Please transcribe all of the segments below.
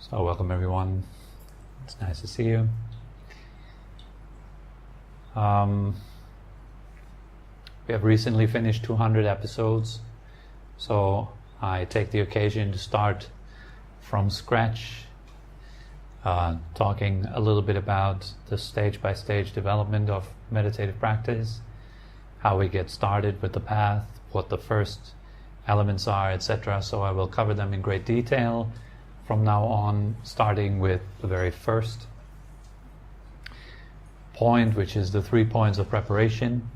So welcome everyone. It's nice to see you. We have recently finished 200 episodes, so I take the occasion to start from scratch, talking a little bit about the stage-by-stage development of meditative practice, how we get started with the path, what the first elements are, etc. So I will cover them in great detail from now on, starting with the very first point, which is the 3 points of preparation,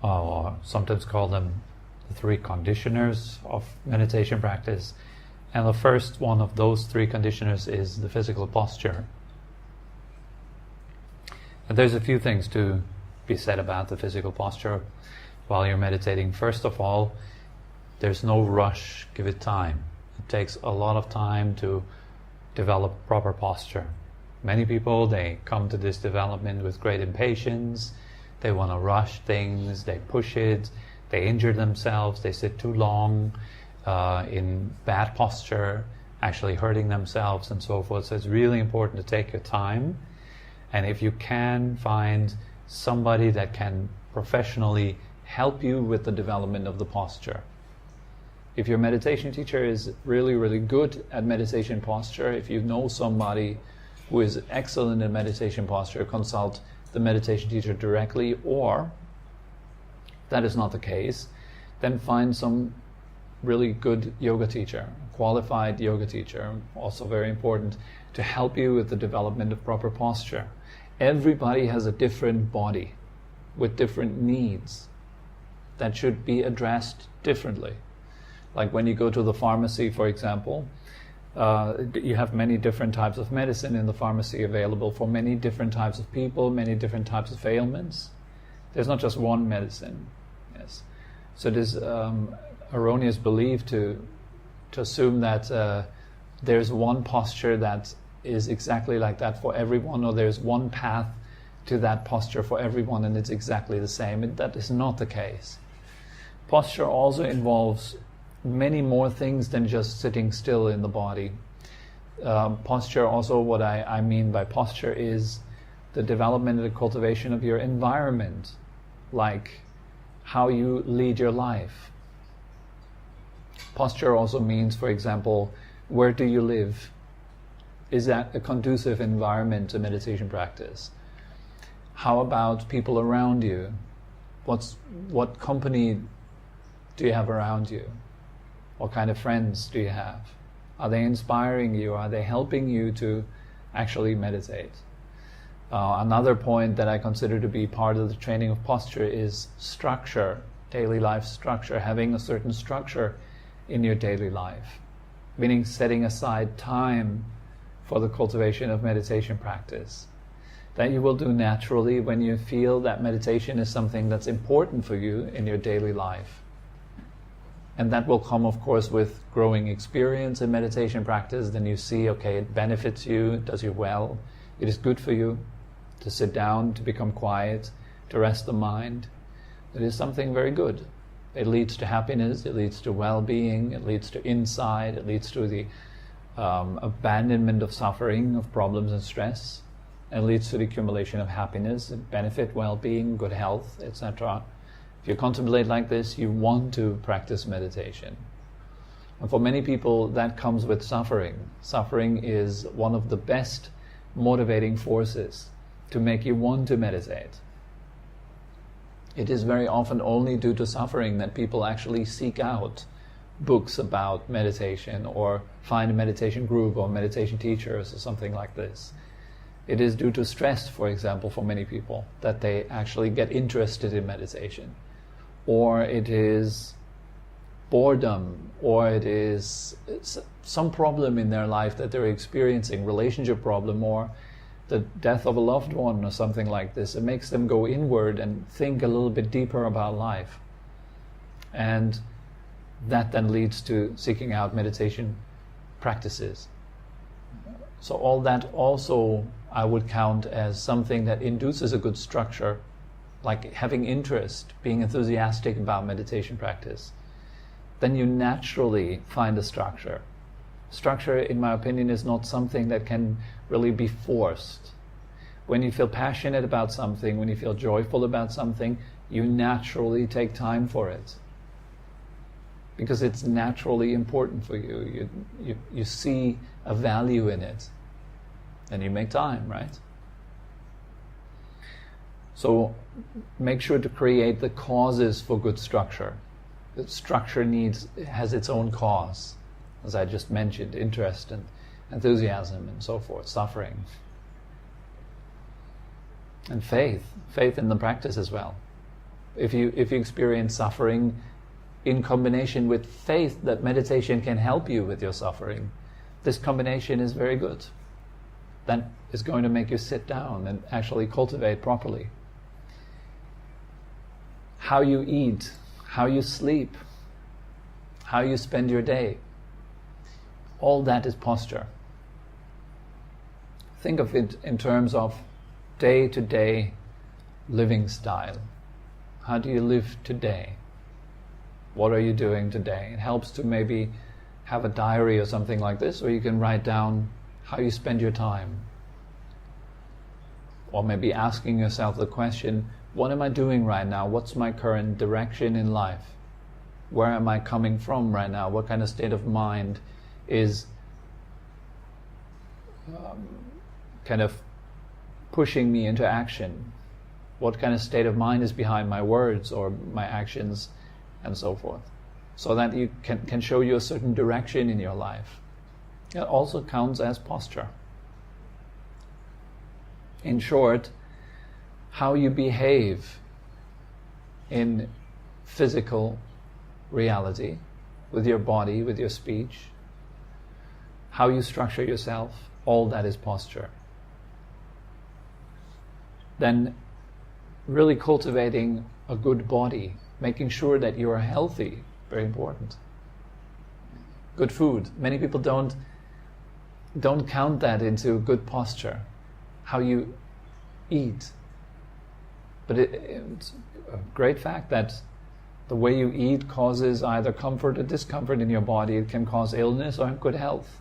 or sometimes call them the 3 conditioners of meditation practice. And the first one of those 3 conditioners is the physical posture. And there's a few things to be said about the physical posture while you're meditating. First of all, there's no rush, give it time. It takes a lot of time to develop proper posture. Many people, they come to this development with great impatience. They want to rush things, they push it, they injure themselves, they sit too long in bad posture, actually hurting themselves and so forth. So it's really important to take your time. And if you can find somebody that can professionally help you with the development of the posture. If your meditation teacher is really, really good at meditation posture, if you know somebody who is excellent in meditation posture, consult the meditation teacher directly, or if that is not the case, then find some really good yoga teacher, qualified yoga teacher, also very important, to help you with the development of proper posture. Everybody has a different body with different needs that should be addressed differently. Like when you go to the pharmacy, for example, you have many different types of medicine in the pharmacy available for many different types of people, many different types of ailments. There's not just one medicine. Yes. So this erroneous belief to assume that there's one posture that is exactly like that for everyone, or there's one path to that posture for everyone and it's exactly the same. That is not the case. Posture also involves many more things than just sitting still in the body. Posture also, what I mean by posture is the development and the cultivation of your environment, like how you lead your life. Posture also means, for example, where do you live? Is that a conducive environment to meditation practice? How about people around you? What company do you have around you? What kind of friends do you have? Are they inspiring you? Are they helping you to actually meditate? Another point that I consider to be part of the training of posture is structure, daily life structure, having a certain structure in your daily life, meaning setting aside time for the cultivation of meditation practice. That you will do naturally when you feel that meditation is something that's important for you in your daily life. And that will come, of course, with growing experience in meditation practice. Then you see, okay, it benefits you, it does you well. It is good for you to sit down, to become quiet, to rest the mind. It is something very good. It leads to happiness, it leads to well-being, it leads to insight, it leads to the abandonment of suffering, of problems and stress. It leads to the accumulation of happiness, benefit, well-being, good health, etc. If you contemplate like this, you want to practice meditation. And for many people, that comes with suffering. Suffering is one of the best motivating forces to make you want to meditate. It is very often only due to suffering that people actually seek out books about meditation or find a meditation group or meditation teachers or something like this. It is due to stress, for example, for many people, that they actually get interested in meditation. Or it is boredom, or it is some problem in their life that they're experiencing, relationship problem, or the death of a loved one or something like this. It makes them go inward and think a little bit deeper about life. And that then leads to seeking out meditation practices. So all that also I would count as something that induces a good structure, like having interest, being enthusiastic about meditation practice. Then you naturally find a structure. Structure, in my opinion, is not something that can really be forced. When you feel passionate about something, when you feel joyful about something, you naturally take time for it. Because it's naturally important for you. You see a value in it. And you make time, right? So make sure to create the causes for good structure. The structure has its own cause. As I just mentioned, interest and enthusiasm and so forth, suffering. And faith in the practice as well. If you experience suffering in combination with faith that meditation can help you with your suffering, this combination is very good. That is going to make you sit down and actually cultivate properly. How you eat, how you sleep, how you spend your day, all that is posture. Think of it in terms of day-to-day living style. How do you live today? What are you doing today? It helps to maybe have a diary or something like this, or you can write down how you spend your time. Or maybe asking yourself the question, what am I doing right now? What's my current direction in life? Where am I coming from right now? What kind of state of mind is kind of pushing me into action? What kind of state of mind is behind my words or my actions and so forth? So that you can show you a certain direction in your life. It also counts as posture. In short, how you behave in physical reality, with your body, with your speech, how you structure yourself, all that is posture. Then really cultivating a good body, making sure that you are healthy, very important. Good food. Many people don't count that into good posture, how you eat. But it's a great fact that the way you eat causes either comfort or discomfort in your body. It can cause illness or good health.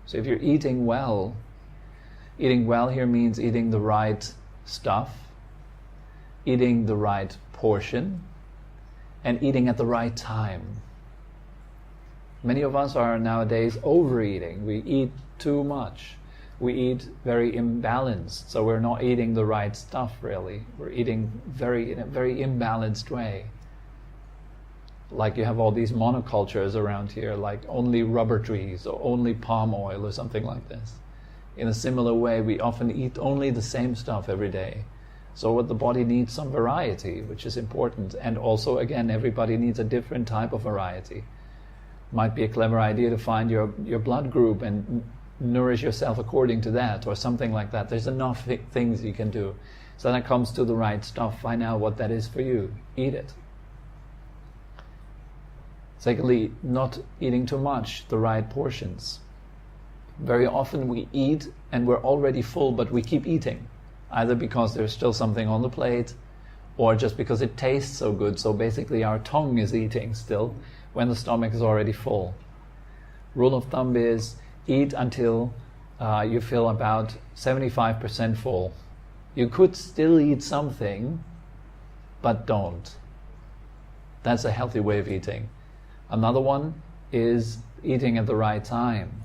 So if you're eating well here means eating the right stuff, eating the right portion, and eating at the right time. Many of us are nowadays overeating. We eat too much. We eat very imbalanced, so we're not eating the right stuff really. We're eating in a very imbalanced way. Like you have all these monocultures around here, like only rubber trees or only palm oil or something like this. In a similar way, we often eat only the same stuff every day. So what the body needs some variety, which is important. And also, again, everybody needs a different type of variety. Might be a clever idea to find your blood group and nourish yourself according to that, or something like that. There's enough things you can do. So that comes to the right stuff. Find out what that is for you. Eat it. Secondly, not eating too much, the right portions. Very often we eat and we're already full, but we keep eating. Either because there's still something on the plate, or just because it tastes so good. So basically our tongue is eating still, when the stomach is already full. Rule of thumb is eat until you feel about 75% full. You could still eat something, but don't. That's a healthy way of eating. Another one is eating at the right time.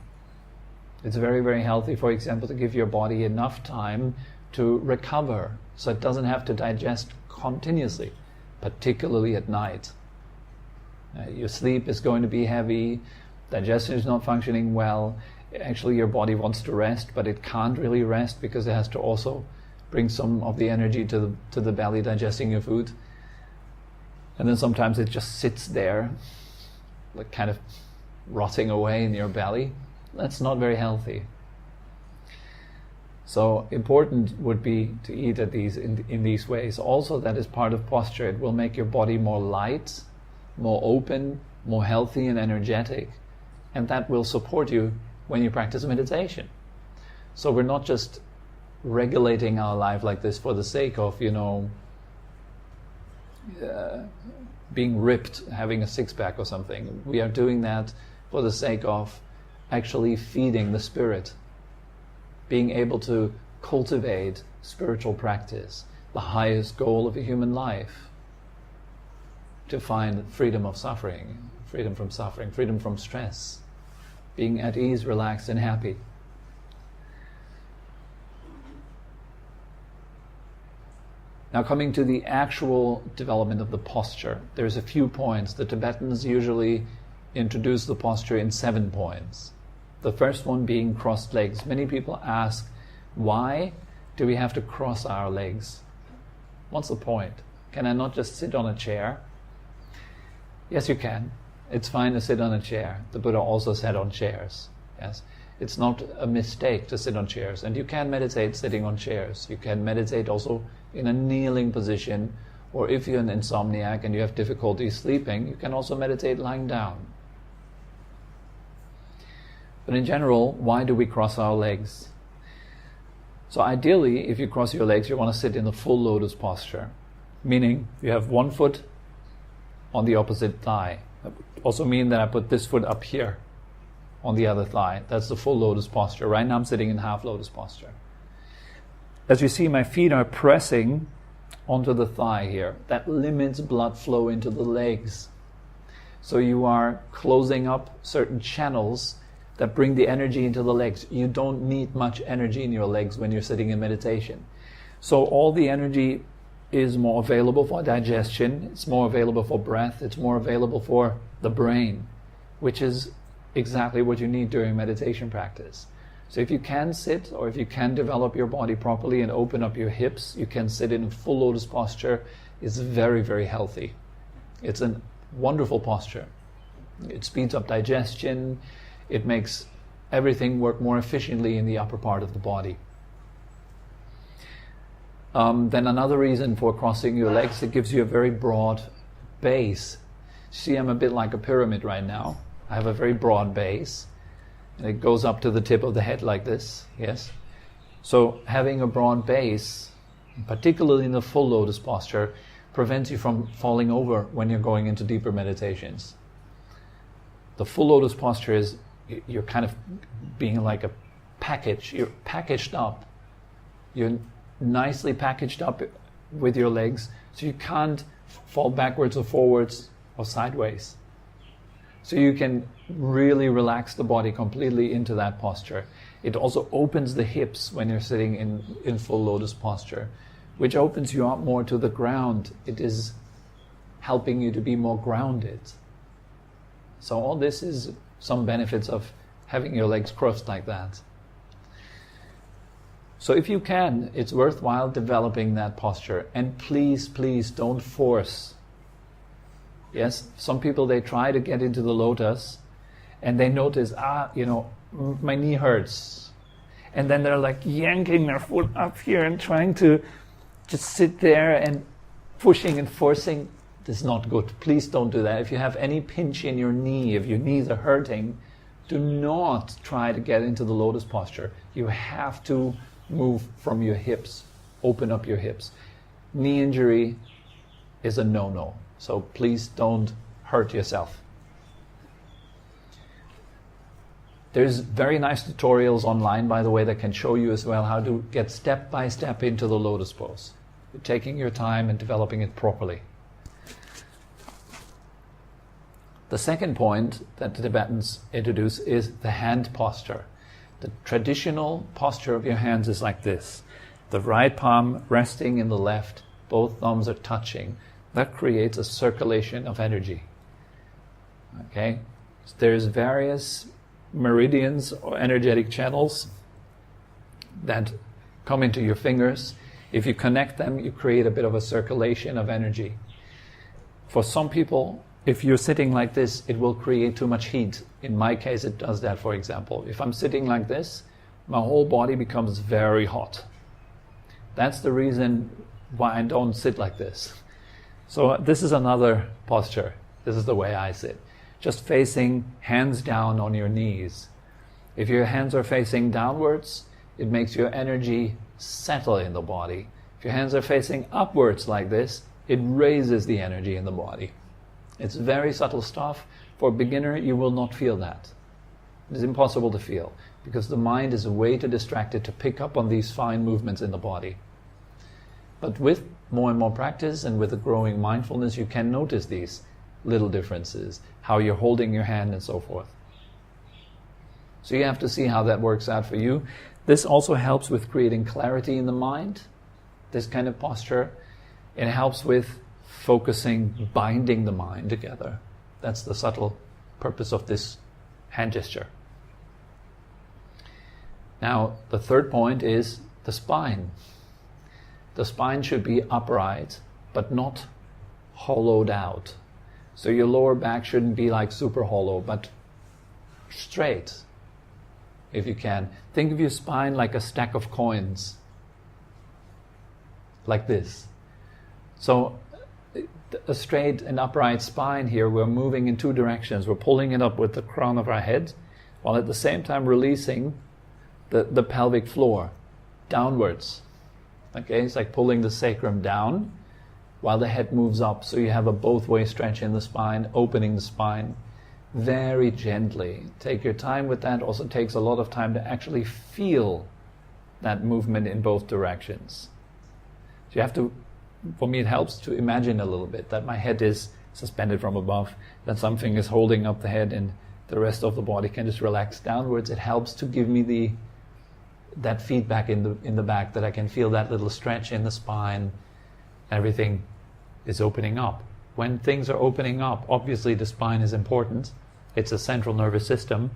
It's very, very healthy, for example, to give your body enough time to recover, so it doesn't have to digest continuously, particularly at night. Your sleep is going to be heavy, digestion is not functioning well. Actually, your body wants to rest, but it can't really rest because it has to also bring some of the energy to the belly digesting your food. And then sometimes it just sits there, like kind of rotting away in your belly. That's not very healthy. So important would be to eat at in these ways. Also, that is part of posture. It will make your body more light, more open, more healthy and energetic. And that will support you when you practice meditation. So we're not just regulating our life like this for the sake of, being ripped, having a six-pack or something. We are doing that for the sake of actually feeding the spirit, being able to cultivate spiritual practice, the highest goal of a human life, to find freedom of suffering, freedom from stress, being at ease, relaxed and happy. Now coming to the actual development of the posture, there's a few points. The Tibetans usually introduce the posture in 7 points. The first one being crossed legs. Many people ask, why do we have to cross our legs? What's the point? Can I not just sit on a chair? Yes, you can. It's fine to sit on a chair. The Buddha also sat on chairs. Yes, it's not a mistake to sit on chairs. And you can meditate sitting on chairs. You can meditate also in a kneeling position, or if you're an insomniac and you have difficulty sleeping, you can also meditate lying down. But in general, why do we cross our legs? So ideally, if you cross your legs, you want to sit in the full lotus posture, meaning you have one foot on the opposite thigh. That would also mean that I put this foot up here on the other thigh. That's the full lotus posture. Right now I'm sitting in half lotus posture. As you see, my feet are pressing onto the thigh here. That limits blood flow into the legs. So you are closing up certain channels that bring the energy into the legs. You don't need much energy in your legs when you're sitting in meditation. So all the energy is more available for digestion, it's more available for breath, it's more available for the brain, which is exactly what you need during meditation practice. So if you can sit, or if you can develop your body properly and open up your hips, you can sit in full lotus posture. It's very, very healthy. It's a wonderful posture. It speeds up digestion. It makes everything work more efficiently in the upper part of the body. Then another reason for crossing your legs, it gives you a very broad base. See, I'm a bit like a pyramid right now. I have a very broad base. And it goes up to the tip of the head like this, yes? So having a broad base, particularly in the full lotus posture, prevents you from falling over when you're going into deeper meditations. The full lotus posture is, you're kind of being like a package. You're packaged up. You're nicely packaged up with your legs, so you can't fall backwards or forwards or sideways. So you can really relax the body completely into that posture. It also opens the hips when you're sitting in full lotus posture, which opens you up more to the ground. It is helping you to be more grounded. So all this is some benefits of having your legs crossed like that. So if you can, it's worthwhile developing that posture. And please, please don't force. Yes, some people, they try to get into the lotus and they notice, my knee hurts. And then they're like yanking their foot up here and trying to just sit there and pushing and forcing. This is not good. Please don't do that. If you have any pinch in your knee, if your knees are hurting, do not try to get into the lotus posture. You have to move from your hips, open up your hips. Knee injury is a no-no. So please don't hurt yourself. There's very nice tutorials online, by the way, that can show you as well how to get step by step into the lotus pose. You're taking your time and developing it properly. The second point that the Tibetans introduce is the hand posture. The traditional posture of your hands is like this. The right palm resting in the left, both thumbs are touching. That creates a circulation of energy. Okay? So there's various meridians or energetic channels that come into your fingers. If you connect them, you create a bit of a circulation of energy. For some people, if you're sitting like this, it will create too much heat. In my case, it does that, for example. If I'm sitting like this, my whole body becomes very hot. That's the reason why I don't sit like this. So this is another posture. This is the way I sit. Just facing hands down on your knees. If your hands are facing downwards, it makes your energy settle in the body. If your hands are facing upwards like this, it raises the energy in the body. It's very subtle stuff. For a beginner, you will not feel that. It is impossible to feel because the mind is way too distracted to pick up on these fine movements in the body. But with more and more practice and with a growing mindfulness, you can notice these little differences, how you're holding your hand and so forth. So you have to see how that works out for you. This also helps with creating clarity in the mind, this kind of posture. It helps with focusing, binding the mind together. That's the subtle purpose of this hand gesture. Now, the third point is the spine. The spine should be upright, but not hollowed out. So your lower back shouldn't be like super hollow, but straight, if you can. Think of your spine like a stack of coins, like this. So a straight and upright spine here, we're moving in two directions. We're pulling it up with the crown of our head, while at the same time releasing the pelvic floor downwards. Okay, it's like pulling the sacrum down while the head moves up. So you have a both-way stretch in the spine, opening the spine very gently. Take your time with that. Also takes a lot of time to actually feel that movement in both directions. So you have to, for me it helps to imagine a little bit that my head is suspended from above, that something is holding up the head and the rest of the body can just relax downwards. It helps to give me that feedback in the back, that I can feel that little stretch in the spine. Everything is opening up. When things are opening up, obviously the spine is important. It's a central nervous system.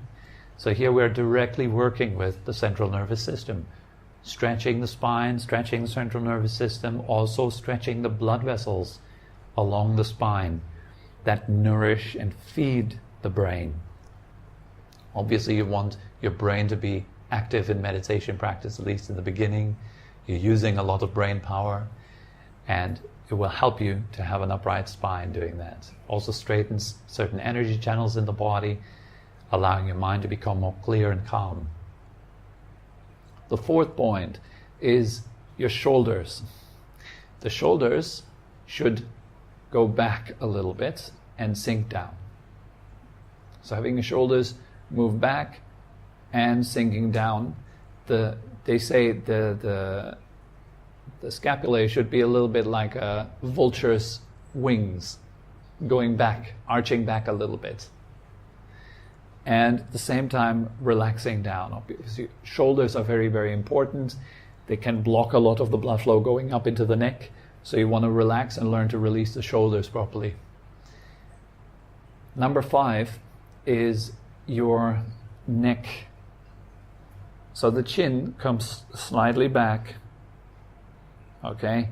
So here we're directly working with the central nervous system. Stretching the spine, stretching the central nervous system, also stretching the blood vessels along the spine that nourish and feed the brain. Obviously you want your brain to be active in meditation practice, at least in the beginning. You're using a lot of brain power, and it will help you to have an upright spine doing that. Also straightens certain energy channels in the body, allowing your mind to become more clear and calm. The fourth point is your shoulders. The shoulders should go back a little bit and sink down. So having your shoulders move back and sinking down, they say the scapulae should be a little bit like a vulture's wings, going back, arching back a little bit. And at the same time, relaxing down. Obviously, shoulders are very, very important. They can block a lot of the blood flow going up into the neck. So you want to relax and learn to release the shoulders properly. Number 5 is your neck. So the chin comes slightly back, okay?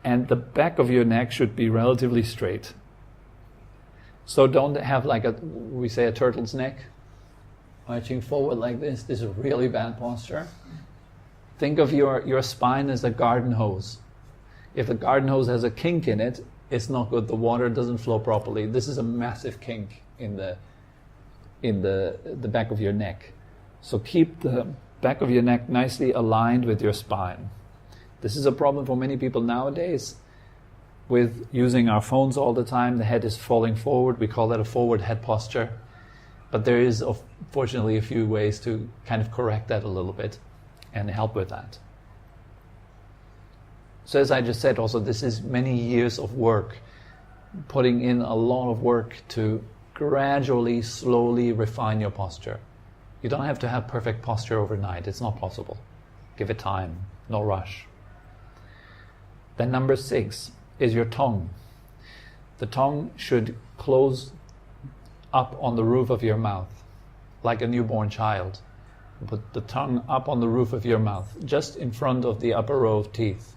And the back of your neck should be relatively straight. So don't have like we say a turtle's neck, arching forward like this. This is a really bad posture. Think of your spine as a garden hose. If the garden hose has a kink in it, it's not good. The water doesn't flow properly. This is a massive kink in the back of your neck. So keep the back of your neck nicely aligned with your spine. This is a problem for many people nowadays. With using our phones all the time, the head is falling forward. We call that a forward head posture. But there is, fortunately, a few ways to kind of correct that a little bit and help with that. So as I just said, also, this is many years of work, putting in a lot of work to gradually, slowly refine your posture. You don't have to have perfect posture overnight. It's not possible. Give it time. No rush. Then number 6 is your tongue. The tongue should close up on the roof of your mouth, like a newborn child. Put the tongue up on the roof of your mouth, just in front of the upper row of teeth.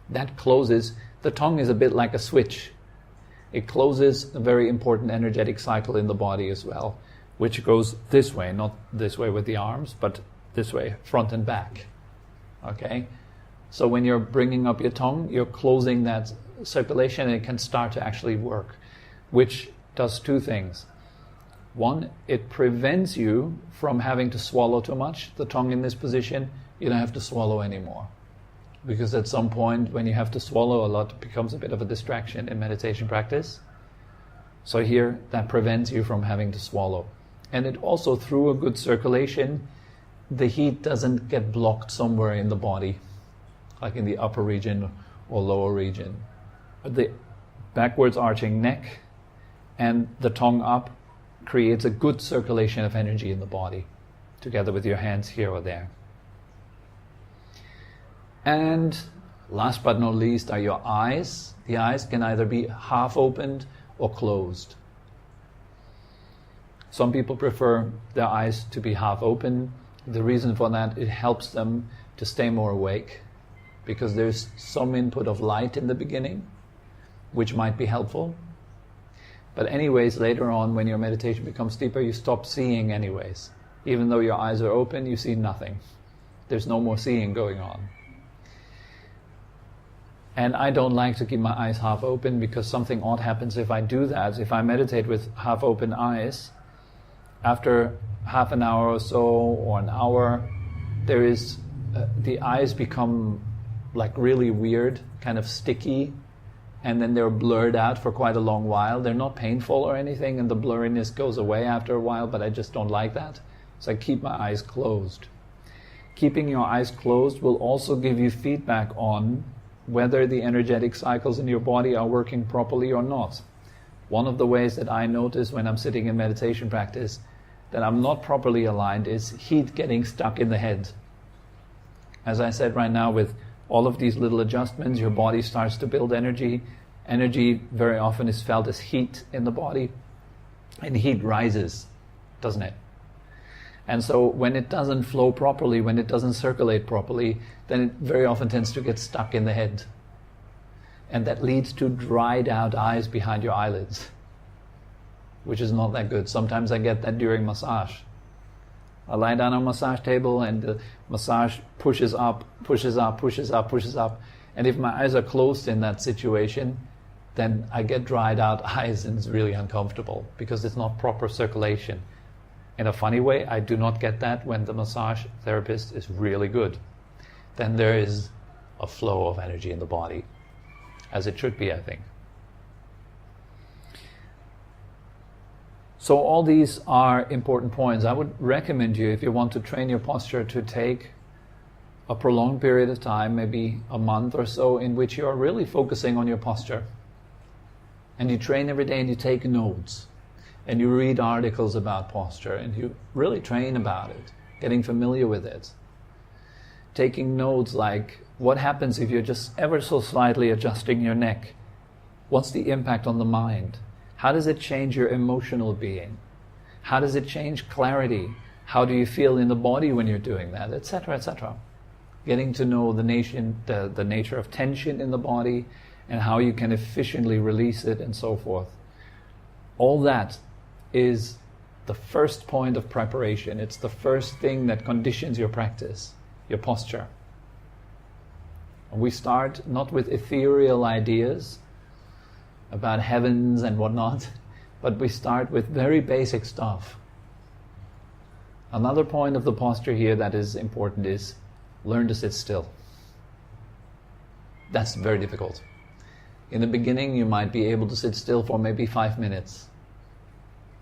That closes. The tongue is a bit like a switch. It closes a very important energetic cycle in the body as well, which goes this way, not this way with the arms, but this way, front and back. Okay? So when you're bringing up your tongue, you're closing that circulation and it can start to actually work, which does 2 things. One, it prevents you from having to swallow too much. The tongue in this position, you don't have to swallow anymore. Because at some point, when you have to swallow a lot, it becomes a bit of a distraction in meditation practice. So here, that prevents you from having to swallow. And it also, through a good circulation, the heat doesn't get blocked somewhere in the body, like in the upper region or lower region. The backwards arching neck and the tongue up creates a good circulation of energy in the body, together with your hands here or there. And last but not least are your eyes. The eyes can either be half opened or closed. Some people prefer their eyes to be half open. The reason for that, it helps them to stay more awake, because there's some input of light in the beginning, which might be helpful. But anyways, later on, when your meditation becomes deeper, you stop seeing anyways. Even though your eyes are open, you see nothing. There's no more seeing going on. And I don't like to keep my eyes half open, because something odd happens if I do that. If I meditate with half open eyes, after half an hour or so, or an hour, the eyes become like really weird, kind of sticky, and then they're blurred out for quite a long while. They're not painful or anything, and the blurriness goes away after a while, but I just don't like that. So I keep my eyes closed. Keeping your eyes closed will also give you feedback on whether the energetic cycles in your body are working properly or not. One of the ways that I notice when I'm sitting in meditation practice that I'm not properly aligned is heat getting stuck in the head. As I said, right now, with all of these little adjustments, your body starts to build energy. Energy very often is felt as heat in the body, and heat rises, doesn't it? And so when it doesn't flow properly, when it doesn't circulate properly, then it very often tends to get stuck in the head. And that leads to dried out eyes behind your eyelids, which is not that good. Sometimes I get that during massage. I lie down on a massage table and the massage pushes up, pushes up, pushes up, pushes up. And if my eyes are closed in that situation, then I get dried out eyes, and it's really uncomfortable because it's not proper circulation. In a funny way, I do not get that when the massage therapist is really good. Then there is a flow of energy in the body, as it should be, I think. So all these are important points. I would recommend you, if you want to train your posture, to take a prolonged period of time, maybe a month or so, in which you are really focusing on your posture. And you train every day and you take notes. And you read articles about posture and you really train about it, getting familiar with it. Taking notes like, what happens if you're just ever so slightly adjusting your neck? What's the impact on the mind? How does it change your emotional being? How does it change clarity? How do you feel in the body when you're doing that, etc., etc. Getting to know the nature of tension in the body and how you can efficiently release it and so forth. All that is the first point of preparation. It's the first thing that conditions your practice, your posture. And we start not with ethereal ideas about heavens and whatnot, but we start with very basic stuff. Another point of the posture here that is important is learn to sit still. That's very difficult. In the beginning, you might be able to sit still for maybe 5 minutes,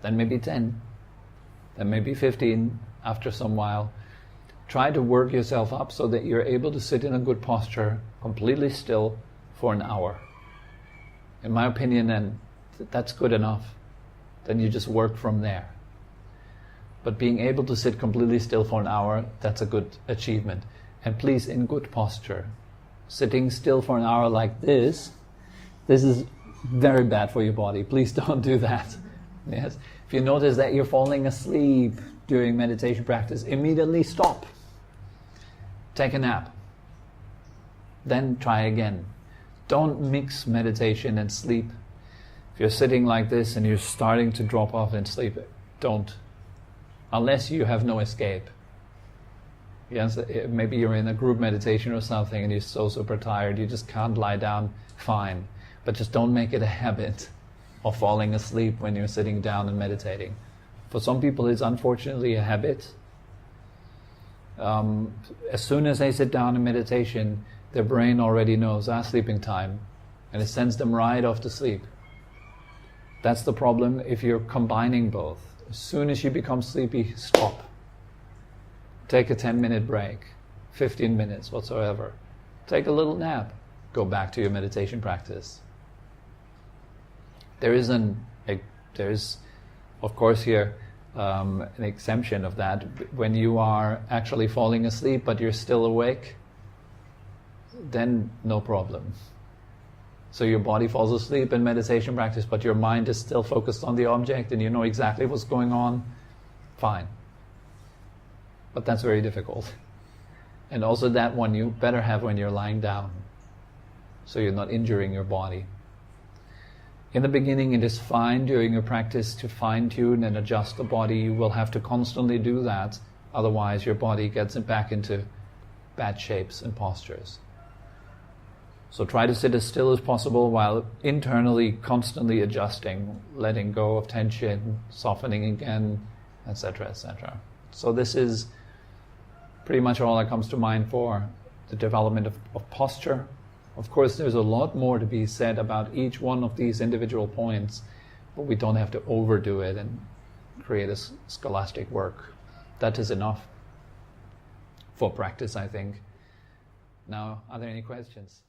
then maybe 10, then maybe 15 after some while. Try to work yourself up so that you're able to sit in a good posture, completely still, for an hour. In my opinion, then that's good enough. Then you just work from there. But being able to sit completely still for an hour, that's a good achievement. And please, in good posture. Sitting still for an hour like this is very bad for your body. Please don't do that. Yes. If you notice that you're falling asleep during meditation practice, immediately stop. Take a nap. Then try again. Don't mix meditation and sleep. If you're sitting like this and you're starting to drop off in sleep, don't. Unless you have no escape. Yes, maybe you're in a group meditation or something and you're so super tired, you just can't lie down, fine. But just don't make it a habit of falling asleep when you're sitting down and meditating. For some people it's unfortunately a habit. As soon as they sit down in meditation, their brain already knows, sleeping time, and it sends them right off to sleep. That's the problem if you're combining both. As soon as you become sleepy, stop. Take a 10-minute break, 15 minutes, whatsoever. Take a little nap. Go back to your meditation practice. There is, of course, here an exemption of that. When you are actually falling asleep but you're still awake, then no problem. So your body falls asleep in meditation practice, but your mind is still focused on the object and you know exactly what's going on, fine. But that's very difficult. And also that one you better have when you're lying down, so you're not injuring your body. In the beginning, it is fine during your practice to fine-tune and adjust the body. You will have to constantly do that, otherwise your body gets back into bad shapes and postures. So try to sit as still as possible while internally constantly adjusting, letting go of tension, softening again, etc., etc. So this is pretty much all that comes to mind for the development of posture. Of course, there's a lot more to be said about each one of these individual points, but we don't have to overdo it and create a scholastic work. That is enough for practice, I think. Now, are there any questions?